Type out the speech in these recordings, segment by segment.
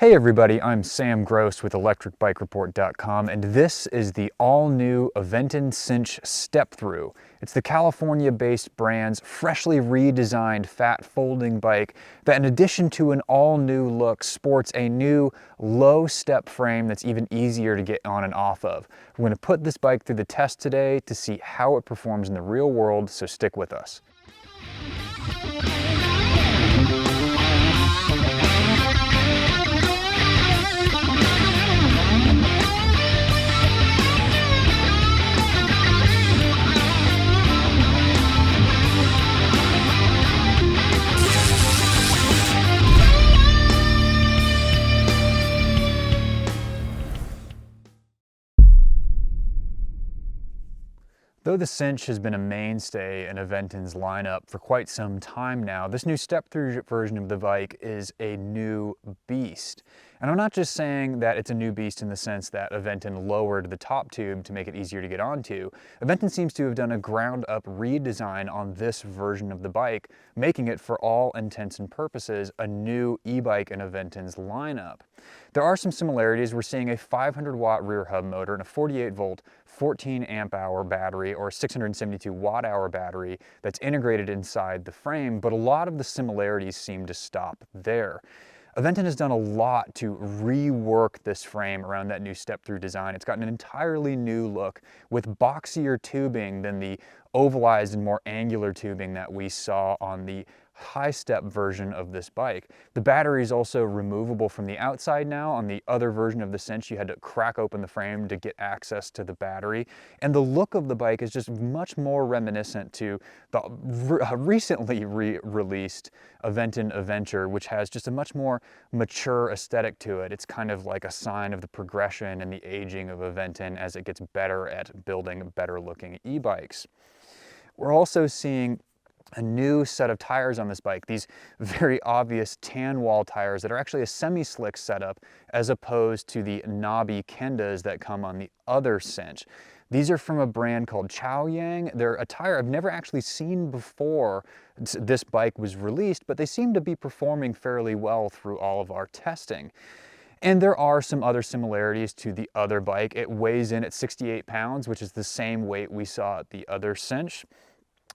Hey everybody, I'm Sam Gross with electricbikereport.com, and this is the all-new Aventon Sinch Step-Through. It's the California-based brand's freshly redesigned fat folding bike that, in addition to an all-new look, sports a new low-step frame that's even easier to get on and off of. We're going to put this bike through the test today to see how it performs in the real world, so stick with us. Though the Sinch has been a mainstay in Aventon's lineup for quite some time now, this new step-through version of the bike is a new beast. And I'm not just saying that it's a new beast in the sense that Aventon lowered the top tube to make it easier to get onto. Aventon seems to have done a ground-up redesign on this version of the bike, making it, for all intents and purposes, a new e-bike in Aventon's lineup. There are some similarities. We're seeing a 500-watt rear hub motor and a 48-volt, 14-amp-hour battery or 672-watt-hour battery that's integrated inside the frame, but a lot of the similarities seem to stop there. Aventon has done a lot to rework this frame around that new step-through design. It's gotten an entirely new look with boxier tubing than the ovalized and more angular tubing that we saw on the high-step version of this bike. The battery is also removable from the outside now. On the other version of the Sinch, you had to crack open the frame to get access to the battery. And the look of the bike is just much more reminiscent to the recently released Aventon Adventure, which has just a much more mature aesthetic to it. It's kind of like a sign of the progression and the aging of Aventon as it gets better at building better-looking e-bikes. We're also seeing a new set of tires on this bike, these very obvious tan wall tires that are actually a semi-slick setup as opposed to the knobby Kendas that come on the other Sinch. These are from a brand called Chaoyang. They're a tire I've never actually seen before this bike was released, but they seem to be performing fairly well through all of our testing. And there are some other similarities to the other bike. It weighs in at 68 pounds, which is the same weight we saw at the other Sinch.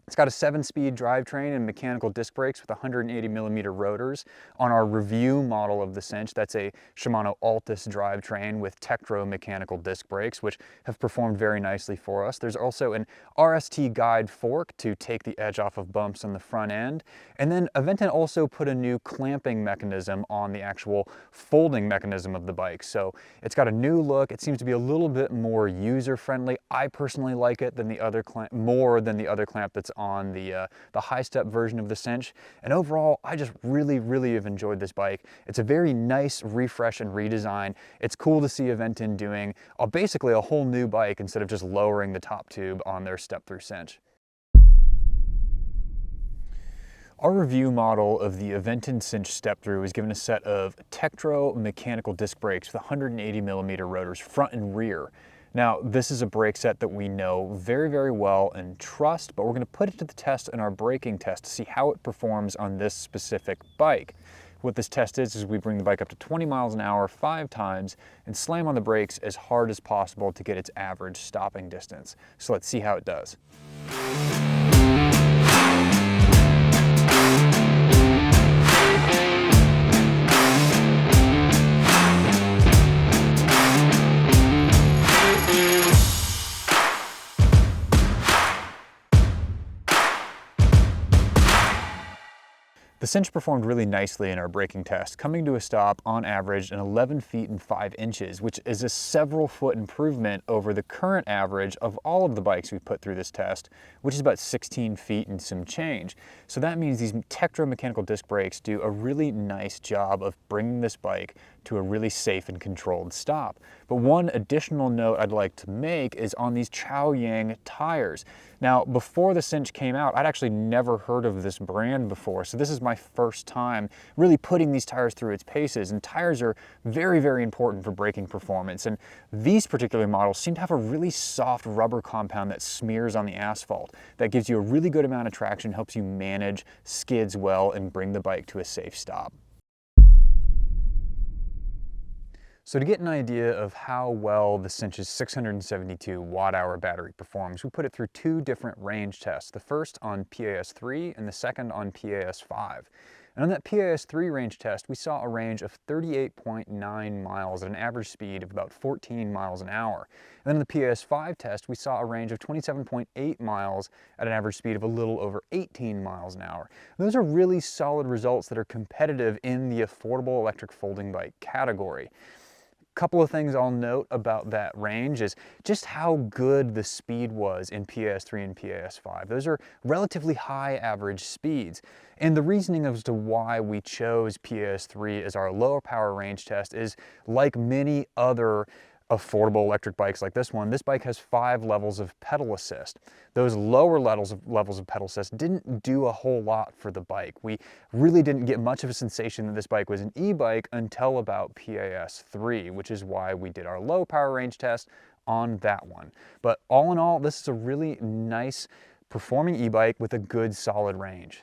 It's got a 7-speed drivetrain and mechanical disc brakes with 180mm rotors. On our review model of the Sinch, that's a Shimano Altus drivetrain with Tektro mechanical disc brakes, which have performed very nicely for us. There's also an RST guide fork to take the edge off of bumps on the front end. And then Aventon also put a new clamping mechanism on the actual folding mechanism of the bike. So it's got a new look. It seems to be a little bit more user-friendly. I personally like it than the other clamp, more than the other clamp that's on the high-step version of the Sinch. And overall, I just really have enjoyed this bike. It's a very nice refresh and redesign. It's cool to see Aventon doing basically a whole new bike instead of just lowering the top tube on their step-through Sinch. Our review model of the Aventon Sinch Step-Through is given a set of Tektro mechanical disc brakes with 180mm rotors front and rear. Now, this is a brake set that we know very well and trust, but we're going to put it to the test in our braking test to see how it performs on this specific bike. What this test is we bring the bike up to 20 miles an hour 5 times and slam on the brakes as hard as possible to get its average stopping distance. So let's see how it does. The Sinch performed really nicely in our braking test, coming to a stop on average in 11 feet and 5 inches, which is a several foot improvement over the current average of all of the bikes we've put through this test, which is about 16 feet and some change. So that means these Tektro mechanical disc brakes do a really nice job of bringing this bike to a really safe and controlled stop. But one additional note I'd like to make is on these Chaoyang tires. Now, before the Sinch came out, I'd actually never heard of this brand before, so this is my first time really putting these tires through its paces, and tires are very important for braking performance, and these particular models seem to have a really soft rubber compound that smears on the asphalt. That gives you a really good amount of traction, helps you manage skids well, and bring the bike to a safe stop. So to get an idea of how well the Sinch's 672 watt-hour battery performs, we put it through two different range tests, the first on PAS3 and the second on PAS5. And on that PAS3 range test, we saw a range of 38.9 miles at an average speed of about 14 miles an hour. And then in the PAS5 test, we saw a range of 27.8 miles at an average speed of a little over 18 miles an hour. Those are really solid results that are competitive in the affordable electric folding bike category. Couple of things I'll note about that range is just how good the speed was in PAS3 and PAS5. Those are relatively high average speeds. And the reasoning as to why we chose PAS3 as our lower power range test is, like many other affordable electric bikes like this one, this bike has 5 levels of pedal assist. Those lower levels of pedal assist didn't do a whole lot for the bike. We really didn't get much of a sensation that this bike was an e-bike until about PAS3, which is why we did our low power range test on that one. But all in all, this is a really nice performing e-bike with a good solid range.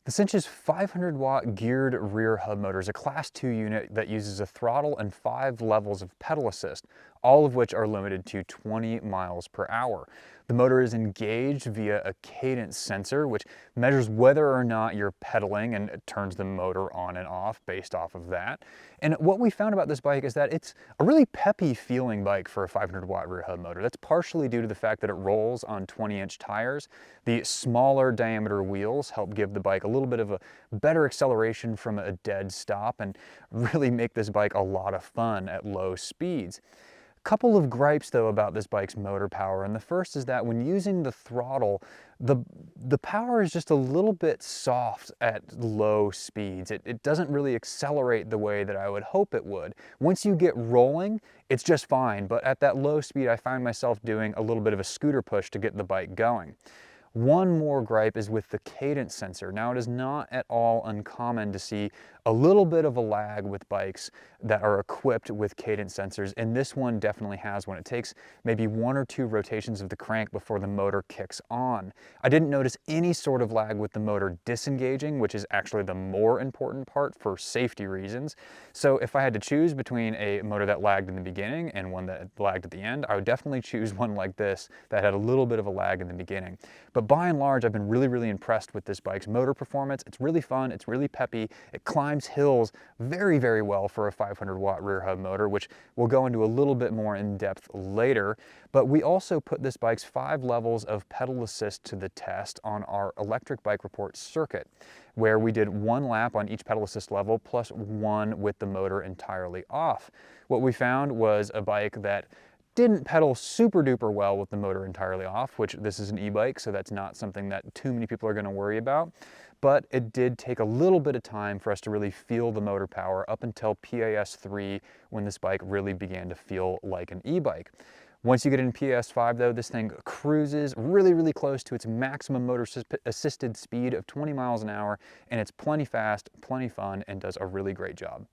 The Sinch's 500 watt geared rear hub motor is a Class 2 unit that uses a throttle and 5 levels of pedal assist, all of which are limited to 20 miles per hour. The motor is engaged via a cadence sensor, which measures whether or not you're pedaling, and it turns the motor on and off based off of that. And what we found about this bike is that it's a really peppy feeling bike for a 500 watt rear hub motor. That's partially due to the fact that it rolls on 20-inch tires. The smaller diameter wheels help give the bike a little bit of a better acceleration from a dead stop and really make this bike a lot of fun at low speeds. Couple of gripes though about this bike's motor power, and the first is that when using the throttle, the power is just a little bit soft at low speeds. It doesn't really accelerate the way that I would hope it would. Once you get rolling, it's just fine, but at that low speed I find myself doing a little bit of a scooter push to get the bike going. One more gripe is with the cadence sensor. Now, it is not at all uncommon to see a little bit of a lag with bikes that are equipped with cadence sensors, and this one definitely has one. It takes maybe 1 or 2 rotations of the crank before the motor kicks on. I didn't notice any sort of lag with the motor disengaging, which is actually the more important part for safety reasons. So if I had to choose between a motor that lagged in the beginning and one that lagged at the end, I would definitely choose one like this that had a little bit of a lag in the beginning. But by and large, I've been really impressed with this bike's motor performance. It's really fun, it's really peppy, it climbs hills very well for a 500 watt rear hub motor, which we'll go into a little bit more in depth later. But we also put this bike's 5 levels of pedal assist to the test on our electric bike report circuit, where we did 1 lap on each pedal assist level plus 1 with the motor entirely off. What we found was a bike that didn't pedal super duper well with the motor entirely off, which this is an e-bike, so that's not something that too many people are going to worry about. But it did take a little bit of time for us to really feel the motor power up until PAS3, when this bike really began to feel like an e-bike. Once you get in PAS5 though, this thing cruises really close to its maximum motor assisted speed of 20 miles an hour, and it's plenty fast, plenty fun, and does a really great job.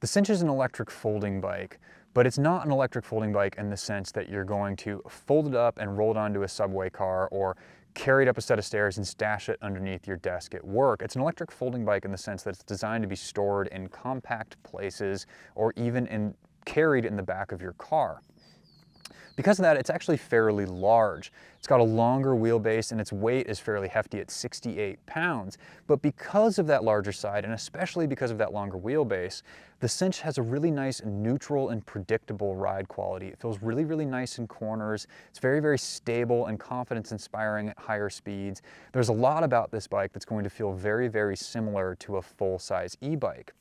The Sinch is an electric folding bike, but it's not an electric folding bike in the sense that you're going to fold it up and roll it onto a subway car or carry it up a set of stairs and stash it underneath your desk at work. It's an electric folding bike in the sense that it's designed to be stored in compact places or even carried in the back of your car. Because of that, it's actually fairly large. It's got a longer wheelbase and its weight is fairly hefty at 68 pounds. But because of that larger side, and especially because of that longer wheelbase, the Sinch has a really nice neutral and predictable ride quality. It feels really nice in corners. It's very stable and confidence inspiring at higher speeds. There's a lot about this bike that's going to feel very similar to a full-size e-bike.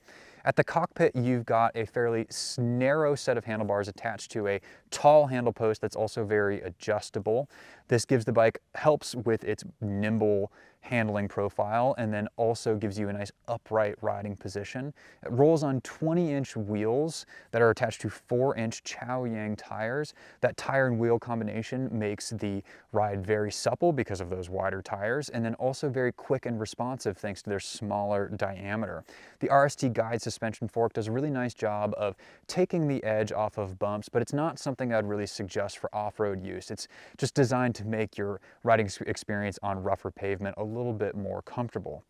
At the cockpit, you've got a fairly narrow set of handlebars attached to a tall handle post that's also very adjustable. This gives the bike, helps with its nimble handling profile, and then also gives you a nice upright riding position. It rolls on 20-inch wheels that are attached to 4-inch Chow-Yang tires. That tire and wheel combination makes the ride very supple because of those wider tires, and then also very quick and responsive thanks to their smaller diameter. The RST guide suspension fork does a really nice job of taking the edge off of bumps, but it's not something I'd really suggest for off-road use. It's just designed to make your riding experience on rougher pavement a little bit more comfortable.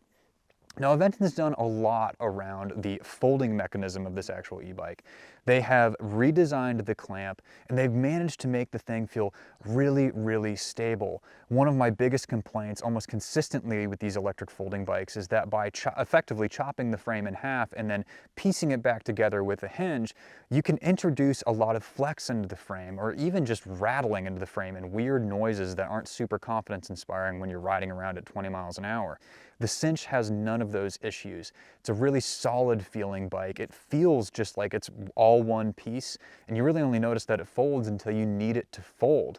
Now, Aventon's done a lot around the folding mechanism of this actual e-bike. They have redesigned the clamp, and they've managed to make the thing feel really, really stable. One of my biggest complaints almost consistently with these electric folding bikes is that by effectively chopping the frame in half and then piecing it back together with a hinge, you can introduce a lot of flex into the frame, or even just rattling into the frame and weird noises that aren't super confidence-inspiring when you're riding around at 20 miles an hour. The Sinch has none of those issues. It's a really solid feeling bike. It feels just like it's all one piece, and you really only notice that it folds until you need it to fold.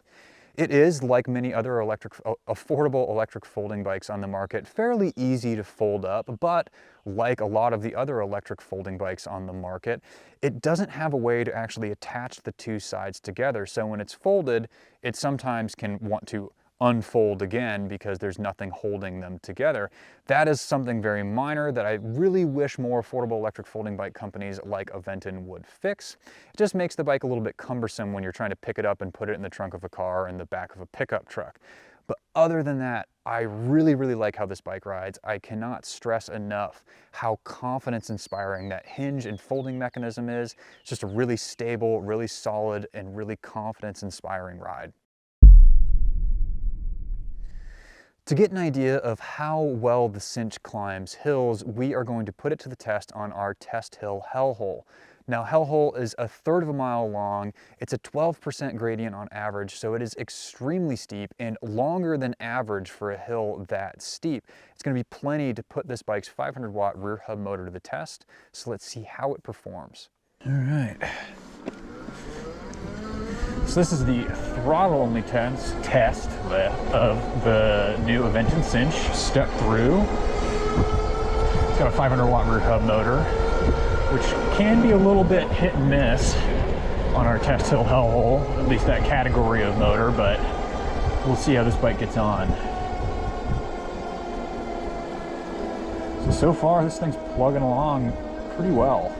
It is, like many other affordable electric folding bikes on the market, fairly easy to fold up, but like a lot of the other electric folding bikes on the market, it doesn't have a way to actually attach the two sides together. So when it's folded, it sometimes can want to unfold again because there's nothing holding them together. That is something very minor that I really wish more affordable electric folding bike companies like Aventon would fix. It just makes the bike a little bit cumbersome when you're trying to pick it up and put it in the trunk of a car or in the back of a pickup truck. But other than that, I really, really like how this bike rides. I cannot stress enough how confidence-inspiring that hinge and folding mechanism is. It's just a really stable, really solid, and really confidence-inspiring ride. To get an idea of how well the Sinch climbs hills, we are going to put it to the test on our test hill hellhole. Now, hellhole is 1/3 of a mile long. It's a 12% gradient on average, so it is extremely steep and longer than average for a hill that steep. It's going to be plenty to put this bike's 500-watt rear hub motor to the test, so let's see how it performs. All right. So this is the throttle-only test of the new Aventon Sinch Step-Through. It's got a 500-watt rear hub motor, which can be a little bit hit and miss on our test hill hellhole, at least that category of motor, but we'll see how this bike gets on. So far this thing's plugging along pretty well.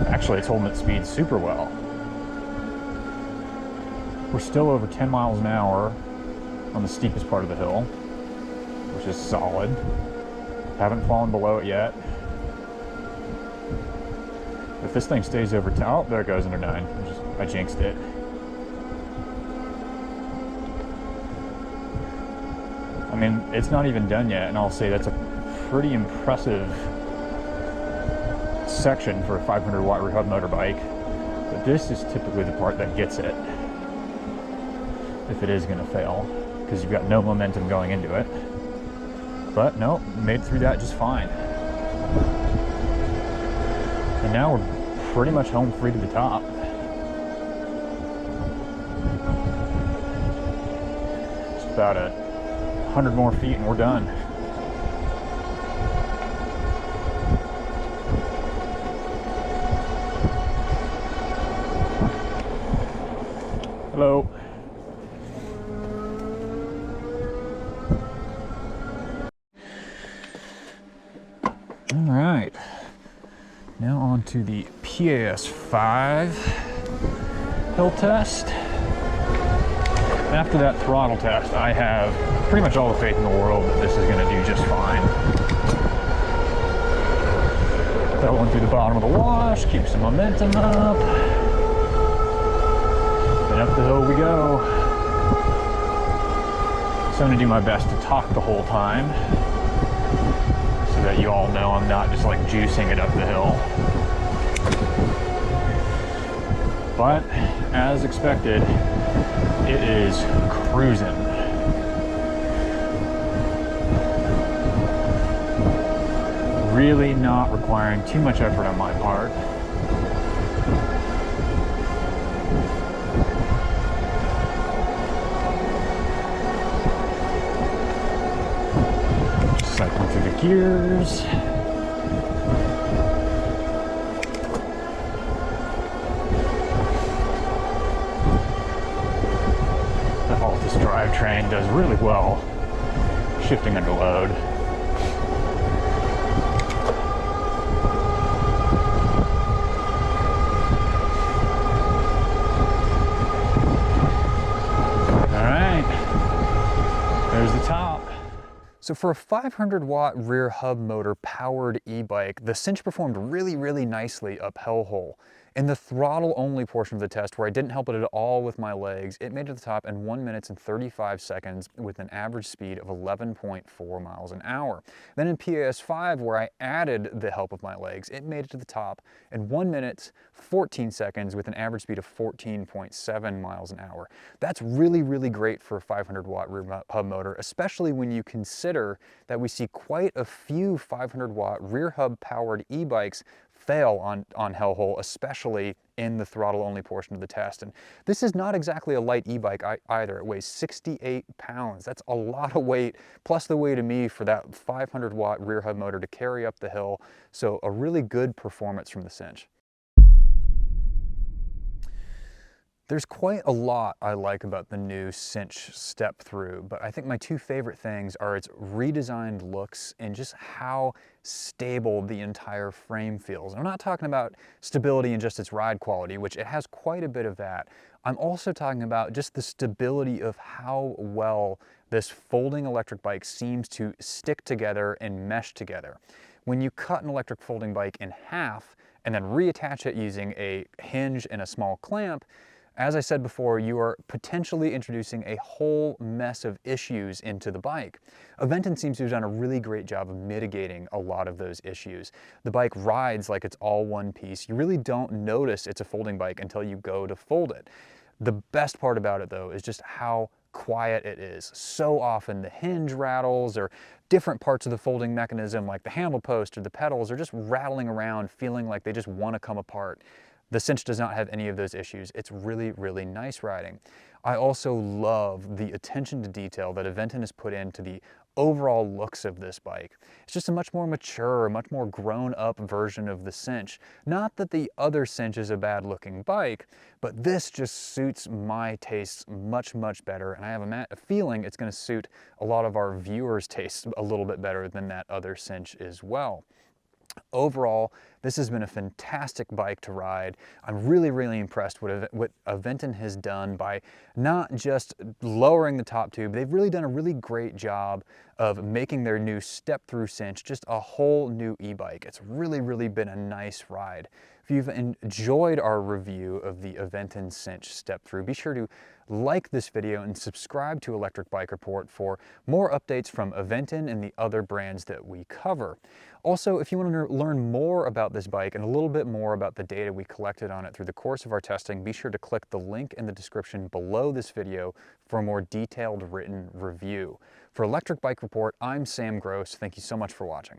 Actually, it's holding its speed super well. We're still over 10 miles an hour on the steepest part of the hill, which is solid. Haven't fallen below it yet. If this thing stays over 10, oh, there it goes under 9. I jinxed it. I mean, it's not even done yet, and I'll say that's a pretty impressive section for a 500-watt rear hub motorbike, but this is typically the part that gets it if it is going to fail, because you've got no momentum going into it. But no, made it through that just fine. And now we're pretty much home free to the top. Just about 100 more feet and we're done. Hello. All right, now on to the PAS 5 hill test. After that throttle test, I have pretty much all the faith in the world that this is going to do just fine. That one through the bottom of the wash, keep some momentum up. And up the hill we go. So I'm going to do my best to talk the whole time, so that you all know I'm not just like juicing it up the hill. But as expected, it is cruising. Really not requiring too much effort on my part. Cycling through the gears. The Altus drivetrain does really well shifting under load. All right, there's the top. So for a 500 watt rear hub motor powered e-bike, the Sinch performed really nicely up hill hole. In the throttle only portion of the test, where I didn't help it at all with my legs, it made it to the top in 1 minute and 35 seconds with an average speed of 11.4 miles an hour. Then in PAS5, where I added the help of my legs, it made it to the top in 1 minute, 14 seconds with an average speed of 14.7 miles an hour. That's really great for a 500 watt rear hub motor, especially when you consider that we see quite a few 500 watt rear hub powered e-bikes fail on hell hole, especially in the throttle only portion of the test. And this is not exactly a light e-bike either. It weighs 68 pounds. That's a lot of weight, plus the weight of me for that 500 watt rear hub motor to carry up the hill. So a really good performance from the Sinch. There's quite a lot I like about the new Sinch Step-Through, but I think my two favorite things are its redesigned looks and just how stable the entire frame feels. I'm not talking about stability and just its ride quality, which it has quite a bit of that. I'm also talking about just the stability of how well this folding electric bike seems to stick together and mesh together. When you cut an electric folding bike in half and then reattach it using a hinge and a small clamp, as I said before, you are potentially introducing a whole mess of issues into the bike. Aventon seems to have done a really great job of mitigating a lot of those issues. The bike rides like it's all one piece. You really don't notice it's a folding bike until you go to fold it. The best part about it though is just how quiet it is. So often the hinge rattles or different parts of the folding mechanism like the handle post or the pedals are just rattling around feeling like they just want to come apart. The Sinch does not have any of those issues. It's really nice riding. I also love the attention to detail that Aventon has put into the overall looks of this bike. It's just a much more mature, much more grown-up version of the Sinch. Not that the other Sinch is a bad-looking bike, but this just suits my tastes much better, and I have a feeling it's going to suit a lot of our viewers' tastes a little bit better than that other Sinch as well. Overall, this has been a fantastic bike to ride. I'm really impressed with what Aventon has done by not just lowering the top tube. They've really done a really great job of making their new Step-Through Sinch just a whole new e-bike. It's really been a nice ride. If you've enjoyed our review of the Aventon Sinch Step-Through, be sure to like this video and subscribe to Electric Bike Report for more updates from Aventon and the other brands that we cover. Also, if you want to learn more about this bike and a little bit more about the data we collected on it through the course of our testing, be sure to click the link in the description below this video for a more detailed written review. For Electric Bike Report, I'm Sam Gross. Thank you so much for watching.